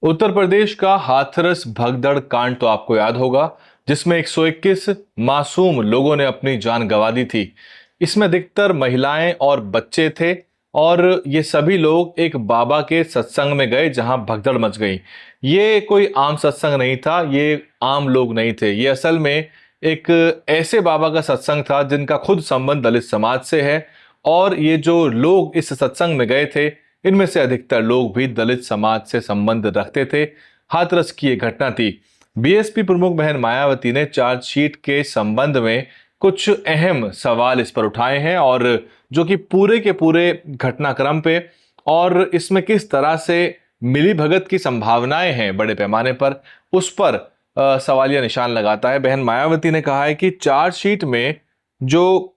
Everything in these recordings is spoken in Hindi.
उत्तर प्रदेश का हाथरस भगदड़ कांड तो आपको याद होगा, जिसमें 121 मासूम लोगों ने अपनी जान गंवा दी थी। इसमें अधिकतर महिलाएं और बच्चे थे और ये सभी लोग एक बाबा के सत्संग में गए जहां भगदड़ मच गई। ये कोई आम सत्संग नहीं था, ये आम लोग नहीं थे, ये असल में एक ऐसे बाबा का सत्संग था जिनका खुद संबंध दलित समाज से है। और ये जो लोग इस सत्संग में गए थे, इनमें से अधिकतर लोग भी दलित समाज से संबंध रखते थे। हाथरस की यह घटना थी। बीएसपी प्रमुख बहन मायावती ने चार्जशीट के संबंध में कुछ अहम सवाल इस पर उठाए हैं, और जो कि पूरे के पूरे घटनाक्रम पे और इसमें किस तरह से मिलीभगत की संभावनाएं हैं बड़े पैमाने पर, उस पर सवालिया निशान लगाता है। बहन मायावती ने कहा है कि चार्जशीट में जो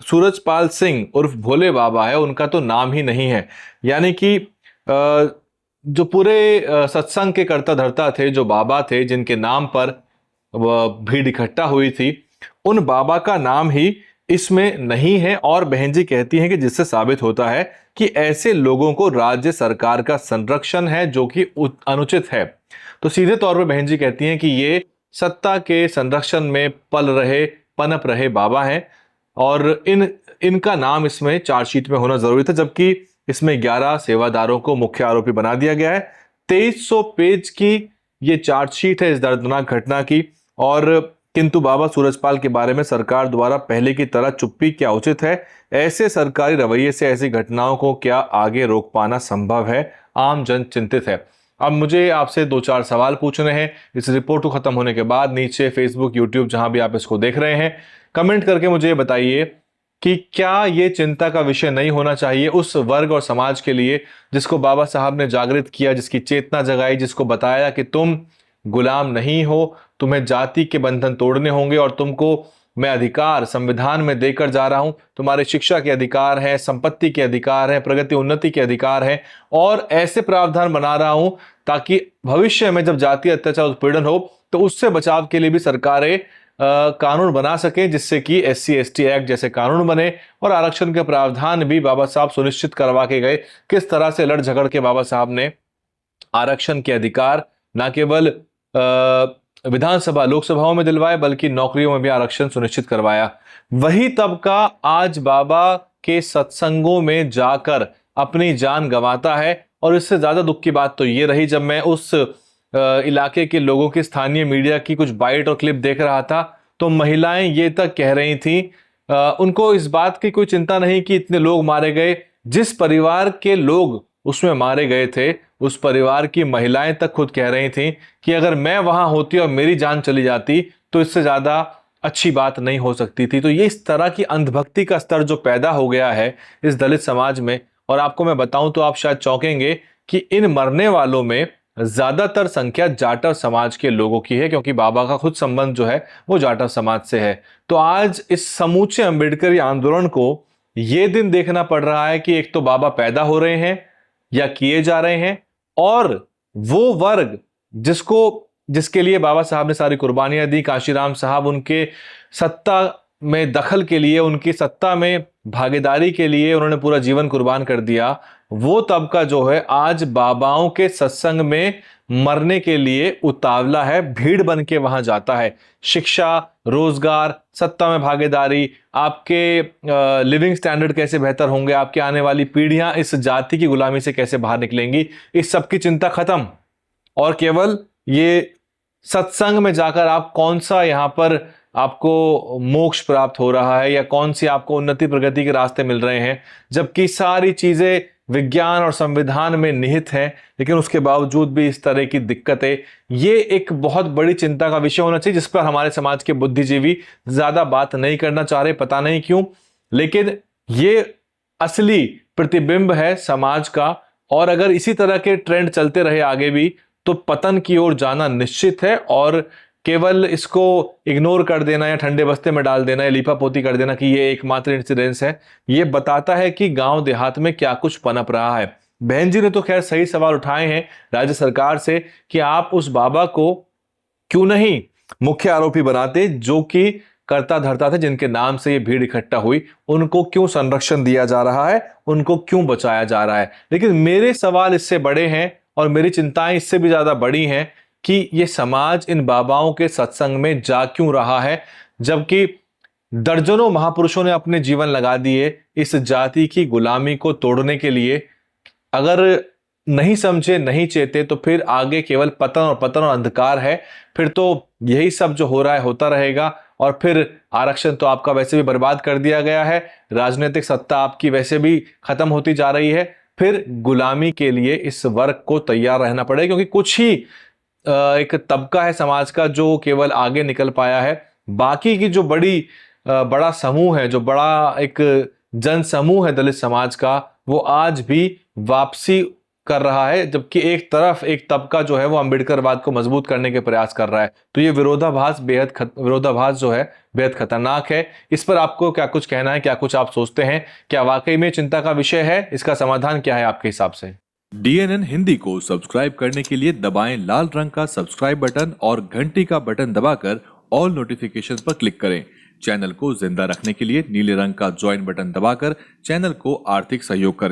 सूरजपाल सिंह उर्फ भोले बाबा है, उनका तो नाम ही नहीं है। यानी कि जो पूरे सत्संग के कर्ता धर्ता थे, जो बाबा थे जिनके नाम पर वह भीड़ इकट्ठा हुई थी, उन बाबा का नाम ही इसमें नहीं है। और बहन जी कहती हैं कि जिससे साबित होता है कि ऐसे लोगों को राज्य सरकार का संरक्षण है, जो कि अनुचित है। तो सीधे तौर पर बहन जी कहती हैं कि ये सत्ता के संरक्षण में पनप रहे बाबा हैं, और इनका नाम इसमें चार्जशीट में होना जरूरी था, जबकि इसमें 11 सेवादारों को मुख्य आरोपी बना दिया गया है। 2300 पेज की ये चार्जशीट है इस दर्दनाक घटना की। और किंतु बाबा सूरजपाल के बारे में सरकार द्वारा पहले की तरह चुप्पी क्या उचित है? ऐसे सरकारी रवैये से ऐसी घटनाओं को क्या आगे रोक पाना संभव है? आम जन चिंतित है। अब मुझे आपसे 2-4 सवाल पूछने हैं इस रिपोर्ट को खत्म होने के बाद। नीचे फेसबुक, यूट्यूब, जहां भी आप इसको देख रहे हैं, कमेंट करके मुझे बताइए कि क्या ये चिंता का विषय नहीं होना चाहिए उस वर्ग और समाज के लिए जिसको बाबा साहब ने जागृत किया, जिसकी चेतना जगाई, जिसको बताया कि तुम गुलाम नहीं हो, तुम्हें जाति के बंधन तोड़ने होंगे और तुमको मैं अधिकार संविधान में देकर जा रहा हूं। तुम्हारे शिक्षा के अधिकार है, संपत्ति के अधिकार है, प्रगति उन्नति के अधिकार है, और ऐसे प्रावधान बना रहा हूं ताकि भविष्य में जब जातीय अत्याचार उत्पीड़न हो तो उससे बचाव के लिए भी सरकारें कानून बना सके, जिससे कि SC/ST एक्ट जैसे कानून बने और आरक्षण के प्रावधान भी बाबा साहब सुनिश्चित करवा के गए। किस तरह से लड़ झगड़ के बाबा साहब ने आरक्षण के अधिकार न केवल विधानसभा लोकसभाओं में दिलवाए, बल्कि नौकरियों में भी आरक्षण सुनिश्चित करवाया। वही तबका आज बाबा के सत्संगों में जाकर अपनी जान गंवाता है। और इससे ज्यादा दुख की बात तो ये रही, जब मैं उस इलाके के लोगों की स्थानीय मीडिया की कुछ बाइट और क्लिप देख रहा था, तो महिलाएं ये तक कह रही थी, उनको इस बात की कोई चिंता नहीं कि इतने लोग मारे गए। जिस परिवार के लोग उसमें मारे गए थे, उस परिवार की महिलाएं तक खुद कह रही थी कि अगर मैं वहां होती और मेरी जान चली जाती तो इससे ज्यादा अच्छी बात नहीं हो सकती थी। तो ये इस तरह की अंधभक्ति का स्तर जो पैदा हो गया है इस दलित समाज में, और आपको मैं बताऊं तो आप शायद चौंकेंगे कि इन मरने वालों में ज्यादातर संख्या जाटव समाज के लोगों की है, क्योंकि बाबा का खुद संबंध जो है वो जाटव समाज से है। तो आज इस समूचे अम्बेडकरी आंदोलन को ये दिन देखना पड़ रहा है कि एक तो बाबा पैदा हो रहे हैं या किए जा रहे हैं, और वो वर्ग जिसके लिए बाबा साहब ने सारी कुर्बानियां दी, काशीराम साहब, उनके सत्ता में दखल के लिए, उनकी सत्ता में भागीदारी के लिए उन्होंने पूरा जीवन कुर्बान कर दिया। वो तबका जो है आज बाबाओं के सत्संग में मरने के लिए उतावला है, भीड़ बन के वहां जाता है। शिक्षा, रोजगार, सत्ता में भागीदारी, आपके लिविंग स्टैंडर्ड कैसे बेहतर होंगे, आपकी आने वाली पीढ़ियां इस जाति की गुलामी से कैसे बाहर निकलेंगी, इस सब की चिंता खत्म। और केवल ये सत्संग में जाकर आप कौन सा यहां पर आपको मोक्ष प्राप्त हो रहा है या कौन सी आपको उन्नति प्रगति के रास्ते मिल रहे हैं, जबकि सारी चीजें विज्ञान और संविधान में निहित हैं, लेकिन उसके बावजूद भी इस तरह की दिक्कतें, ये एक बहुत बड़ी चिंता का विषय होना चाहिए, जिस पर हमारे समाज के बुद्धिजीवी ज्यादा बात नहीं करना चाह रहे, पता नहीं क्यों। लेकिन ये असली प्रतिबिंब है समाज का, और अगर इसी तरह के ट्रेंड चलते रहे आगे भी तो पतन की ओर जाना निश्चित है। और केवल इसको इग्नोर कर देना या ठंडे बस्ते में डाल देना या लीपापोती कर देना कि ये एकमात्र इंसिडेंस है, ये बताता है कि गांव देहात में क्या कुछ पनप रहा है। बहन जी ने तो खैर सही सवाल उठाए हैं राज्य सरकार से कि आप उस बाबा को क्यों नहीं मुख्य आरोपी बनाते, जो कि करता धरता थे, जिनके नाम से ये भीड़ इकट्ठा हुई, उनको क्यों संरक्षण दिया जा रहा है, उनको क्यों बचाया जा रहा है। लेकिन मेरे सवाल इससे बड़े हैं, और मेरी चिंताएं इससे भी ज्यादा बड़ी हैं कि ये समाज इन बाबाओं के सत्संग में जा क्यों रहा है, जबकि दर्जनों महापुरुषों ने अपने जीवन लगा दिए इस जाति की गुलामी को तोड़ने के लिए। अगर नहीं समझे, नहीं चेते, तो फिर आगे केवल पतन और अंधकार है। फिर तो यही सब जो हो रहा है होता रहेगा, और फिर आरक्षण तो आपका वैसे भी बर्बाद कर दिया गया है, राजनीतिक सत्ता आपकी वैसे भी खत्म होती जा रही है। फिर गुलामी के लिए इस वर्ग को तैयार रहना पड़ेगा, क्योंकि कुछ ही एक तबका है समाज का जो केवल आगे निकल पाया है। बाकी की जो बड़ा समूह है, जो बड़ा एक जन समूह है दलित समाज का, वो आज भी वापसी कर रहा है, जबकि एक तरफ एक तबका जो है वो अंबेडकरवाद को मजबूत करने के प्रयास कर रहा है। तो ये विरोधाभास जो है बेहद खतरनाक है। इस पर आपको क्या कुछ कहना है, क्या कुछ आप सोचते हैं? क्या वाकई में चिंता का विषय है? इसका समाधान क्या है आपके हिसाब से? DNN हिंदी को सब्सक्राइब करने के लिए दबाएं लाल रंग का सब्सक्राइब बटन और घंटी का बटन दबाकर ऑल नोटिफिकेशन पर क्लिक करें। चैनल को जिंदा रखने के लिए नीले रंग का ज्वाइन बटन दबाकर चैनल को आर्थिक सहयोग करें।